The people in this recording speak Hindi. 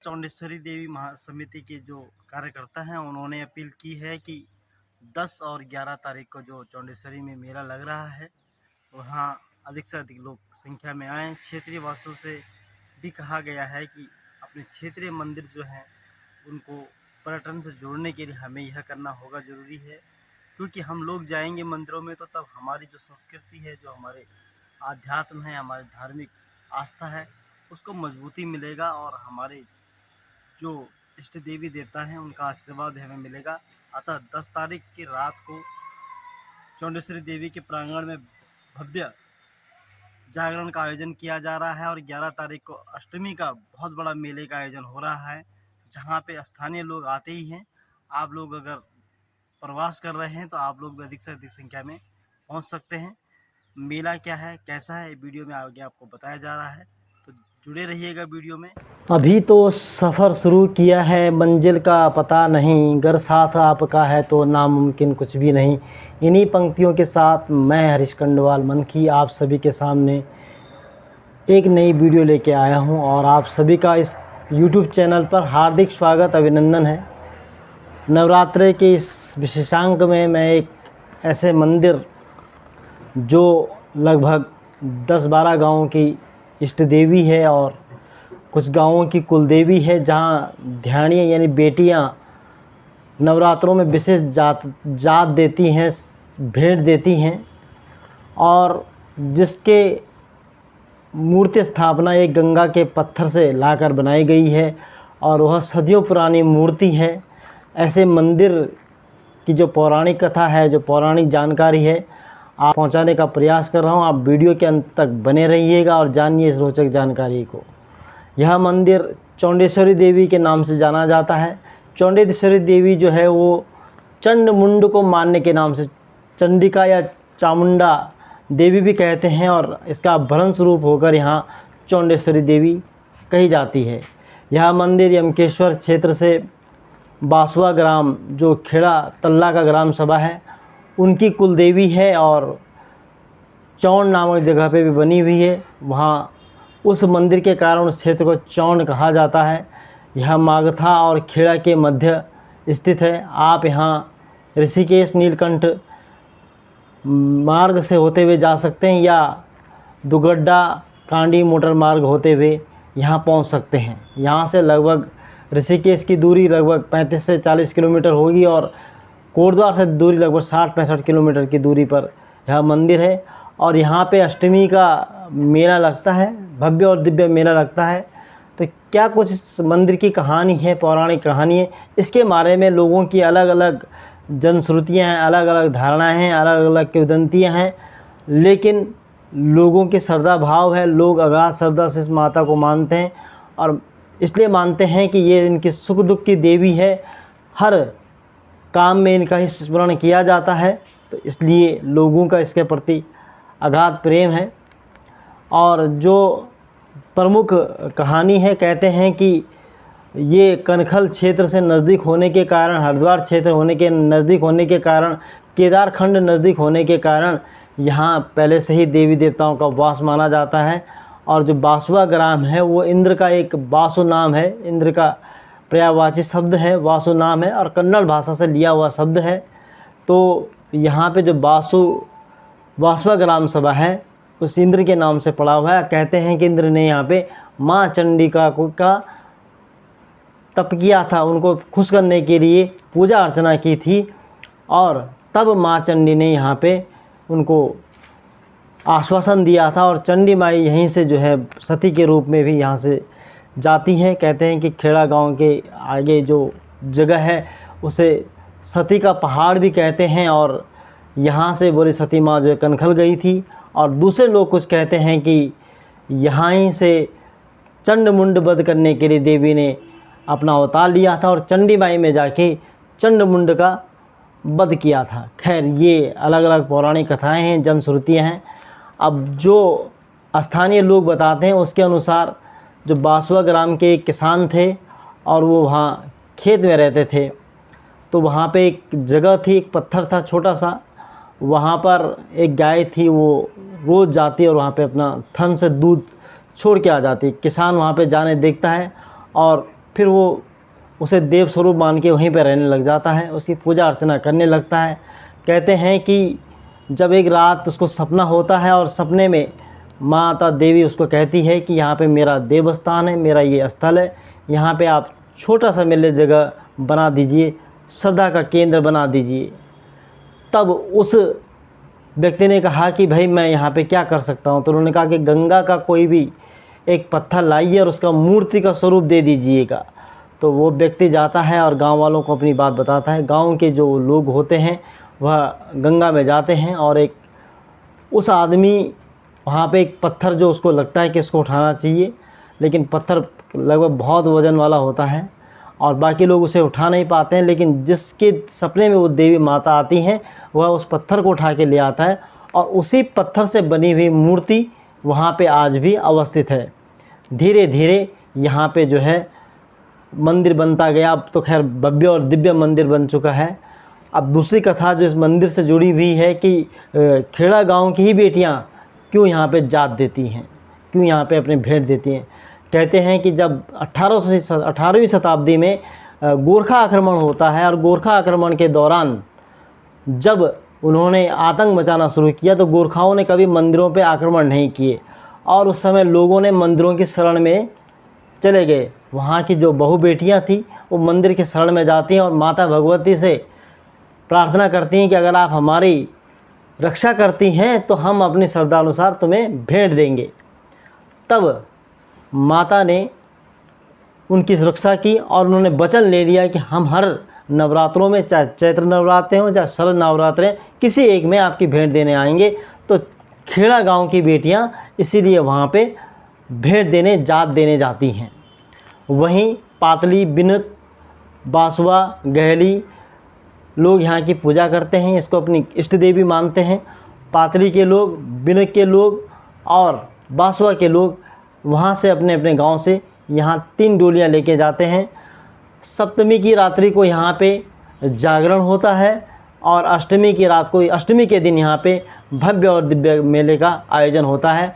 चौंडेश्वरी देवी महासमिति के जो कार्यकर्ता हैं उन्होंने अपील की है कि 10 और 11 तारीख को जो चौंडेश्वरी में मेला लग रहा है वहाँ अधिक से अधिक लोग संख्या में आएँ। क्षेत्रीय वासियों से भी कहा गया है कि अपने क्षेत्रीय मंदिर जो हैं उनको पर्यटन से जोड़ने के लिए हमें यह करना होगा, ज़रूरी है, क्योंकि हम लोग जाएंगे मंदिरों में तो तब हमारी जो संस्कृति है, जो हमारे आध्यात्म है, हमारी धार्मिक आस्था है, उसको मजबूती मिलेगा और हमारे जो इष्ट देवी देवता हैं उनका आशीर्वाद हमें मिलेगा। अतः 10 तारीख की रात को चौंडेश्वरी देवी के प्रांगण में भव्य जागरण का आयोजन किया जा रहा है और 11 तारीख को अष्टमी का बहुत बड़ा मेले का आयोजन हो रहा है, जहाँ पे स्थानीय लोग आते ही हैं। आप लोग अगर प्रवास कर रहे हैं तो आप लोग भी अधिक से अधिक संख्या में पहुँच सकते हैं। मेला क्या है, कैसा है, वीडियो में आगे आपको बताया जा रहा है, तो जुड़े रहिएगा वीडियो में। अभी तो सफ़र शुरू किया है, मंजिल का पता नहीं, अगर साथ आपका है तो नामुमकिन कुछ भी नहीं। इन्हीं पंक्तियों के साथ मैं हरीश खंडवाल मनकी आप सभी के सामने एक नई वीडियो लेके आया हूं और आप सभी का इस YouTube चैनल पर हार्दिक स्वागत, अभिनंदन है। नवरात्रि के इस विशेषांक में मैं एक ऐसे मंदिर जो लगभग 10-12 गाँवों की इष्ट देवी है और कुछ गाँवों की कुलदेवी है, जहाँ ध्यानियाँ यानी बेटियाँ नवरात्रों में विशेष जात देती हैं, भेंट देती हैं और जिसके मूर्ति स्थापना एक गंगा के पत्थर से लाकर बनाई गई है और वह सदियों पुरानी मूर्ति है। ऐसे मंदिर की जो पौराणिक कथा है, जो पौराणिक जानकारी है, आप पहुंचाने का प्रयास कर रहा हूं। आप वीडियो के अंत तक बने रहिएगा और जानिए इस रोचक जानकारी को। यह मंदिर चौंडेश्वरी देवी के नाम से जाना जाता है। चौंडेश्वरी देवी जो है वो चंड मुंड को मानने के नाम से चंडिका या चामुंडा देवी भी कहते हैं और इसका भ्रंश रूप होकर यहाँ चौंडेश्वरी देवी कही जाती है। यह मंदिर यमकेश्वर क्षेत्र से बासवा ग्राम, जो खेड़ा तल्ला का ग्राम सभा है, उनकी कुलदेवी है और चौंड नामक जगह पे भी बनी हुई है। वहाँ उस मंदिर के कारण उस क्षेत्र को चौंड कहा जाता है। यह मागथा और खेड़ा के मध्य स्थित है। आप यहाँ ऋषिकेश नीलकंठ मार्ग से होते हुए जा सकते हैं या दुगड्डा कांडी मोटर मार्ग होते हुए यहाँ पहुँच सकते हैं। यहाँ से लगभग ऋषिकेश की दूरी लगभग 35 से 40 किलोमीटर होगी और कोटद्वार से दूरी लगभग 60-65 किलोमीटर की दूरी पर यह मंदिर है। और यहाँ पे अष्टमी का मेला लगता है, भव्य और दिव्य मेला लगता है। तो क्या कुछ इस मंदिर की कहानी है, पौराणिक कहानी है, इसके बारे में लोगों की अलग अलग जनश्रुतियाँ हैं, अलग अलग धारणाएं हैं, अलग अलग किंवदंतियाँ हैं, लेकिन लोगों के श्रद्धा भाव है। लोग अगाध श्रद्धा से इस माता को मानते हैं और इसलिए मानते हैं कि ये इनकी सुख दुख की देवी है। हर काम में इनका ही स्मरण किया जाता है, तो इसलिए लोगों का इसके प्रति अगाध प्रेम है। और जो प्रमुख कहानी है, कहते हैं कि ये कनखल क्षेत्र से नज़दीक होने के कारण, हरिद्वार क्षेत्र होने के नज़दीक होने के कारण, केदारखंड नज़दीक होने के कारण यहाँ पहले से ही देवी देवताओं का वास माना जाता है। और जो बासवा ग्राम है वो इंद्र का एक वासु नाम है, इंद्र का पर्यायवाची शब्द है, वासु नाम है और कन्नड़ भाषा से लिया हुआ शब्द है। तो यहाँ पे जो बासवा ग्राम सभा है उस इंद्र के नाम से पड़ा हुआ है। कहते हैं कि इंद्र ने यहाँ पे माँ चंडिका का तप किया था, उनको खुश करने के लिए पूजा अर्चना की थी और तब माँ चंडी ने यहाँ पे उनको आश्वासन दिया था और चंडी माई यहीं से जो है सती के रूप में भी यहाँ से जाती हैं। कहते हैं कि खेड़ा गांव के आगे जो जगह है उसे सती का पहाड़ भी कहते हैं और यहाँ से बोली सती माँ जो है कनखल गई थी। और दूसरे लोग कुछ कहते हैं कि यहाँ ही से चंड मुंड वध करने के लिए देवी ने अपना अवतार लिया था और चंडी माई में जाके चंड मुंड का वध किया था। खैर, ये अलग अलग पौराणिक कथाएं हैं, जनश्रुतियाँ हैं। अब जो स्थानीय लोग बताते हैं उसके अनुसार जो बासवा ग्राम के एक किसान थे और वो वहाँ खेत में रहते थे, तो वहाँ पे एक जगह थी, एक पत्थर था छोटा सा, वहाँ पर एक गाय थी, वो रोज़ जाती और वहाँ पे अपना थन से दूध छोड़ के आ जाती। किसान वहाँ पे जाने देखता है और फिर वो उसे देव स्वरूप मान के वहीं पर रहने लग जाता है, उसकी पूजा अर्चना करने लगता है। कहते हैं कि जब एक रात उसको सपना होता है और सपने में माता देवी उसको कहती है कि यहाँ पे मेरा देवस्थान है, मेरा ये स्थल है, यहाँ पे आप छोटा सा मेरे लिए जगह बना दीजिए, श्रद्धा का केंद्र बना दीजिए। तब उस व्यक्ति ने कहा कि भाई मैं यहाँ पे क्या कर सकता हूँ। तो उन्होंने कहा कि गंगा का कोई भी एक पत्थर लाइए और उसका मूर्ति का स्वरूप दे दीजिएगा। तो वो व्यक्ति जाता है और गांव वालों को अपनी बात बताता है। गांव के जो लोग होते हैं वह गंगा में जाते हैं और एक उस आदमी वहाँ पे एक पत्थर जो उसको लगता है कि इसको उठाना चाहिए, लेकिन पत्थर लगभग बहुत वज़न वाला होता है और बाकी लोग उसे उठा नहीं पाते हैं। लेकिन जिसके सपने में वो देवी माता आती हैं वह उस पत्थर को उठा के ले आता है और उसी पत्थर से बनी हुई मूर्ति वहाँ पे आज भी अवस्थित है। धीरे धीरे यहाँ पे जो है मंदिर बनता गया। अब तो खैर भव्य और दिव्य मंदिर बन चुका है। अब दूसरी कथा जो इस मंदिर से जुड़ी हुई है कि खेड़ा गांव की ही बेटियां क्यों यहाँ पे जात देती हैं, क्यों यहाँ पे अपने भेंट देती हैं। कहते हैं कि जब 18वीं शताब्दी में गोरखा आक्रमण होता है और गोरखा आक्रमण के दौरान जब उन्होंने आतंक मचाना शुरू किया तो गोरखाओं ने कभी मंदिरों पे आक्रमण नहीं किए और उस समय लोगों ने मंदिरों की शरण में चले गए। वहाँ की जो बहू बेटियाँ थी वो मंदिर की शरण में जाती हैं और माता भगवती से प्रार्थना करती हैं कि अगर आप हमारी रक्षा करती हैं तो हम अपनी श्रद्धा अनुसार तुम्हें भेंट देंगे। तब माता ने उनकी सुरक्षा की और उन्होंने वचन ले लिया कि हम हर नवरात्रों में, चाहे चैत्र नवरात्रे हों चाहे शरद नवरात्रे, किसी एक में आपकी भेंट देने आएंगे। तो खेड़ा गांव की बेटियां इसीलिए वहाँ पे भेंट देने, जात देने जाती हैं। वहीं पातली, बिनक, बासुआ, गहली लोग यहाँ की पूजा करते हैं, इसको अपनी इष्ट देवी मानते हैं। पातली के लोग, बिनक के लोग और बासुआ के लोग वहाँ से अपने अपने गांव से यहाँ 3 डोलियाँ लेके जाते हैं। सप्तमी की रात्रि को यहाँ पे जागरण होता है और अष्टमी की रात को, अष्टमी के दिन यहाँ पे भव्य और दिव्य मेले का आयोजन होता है।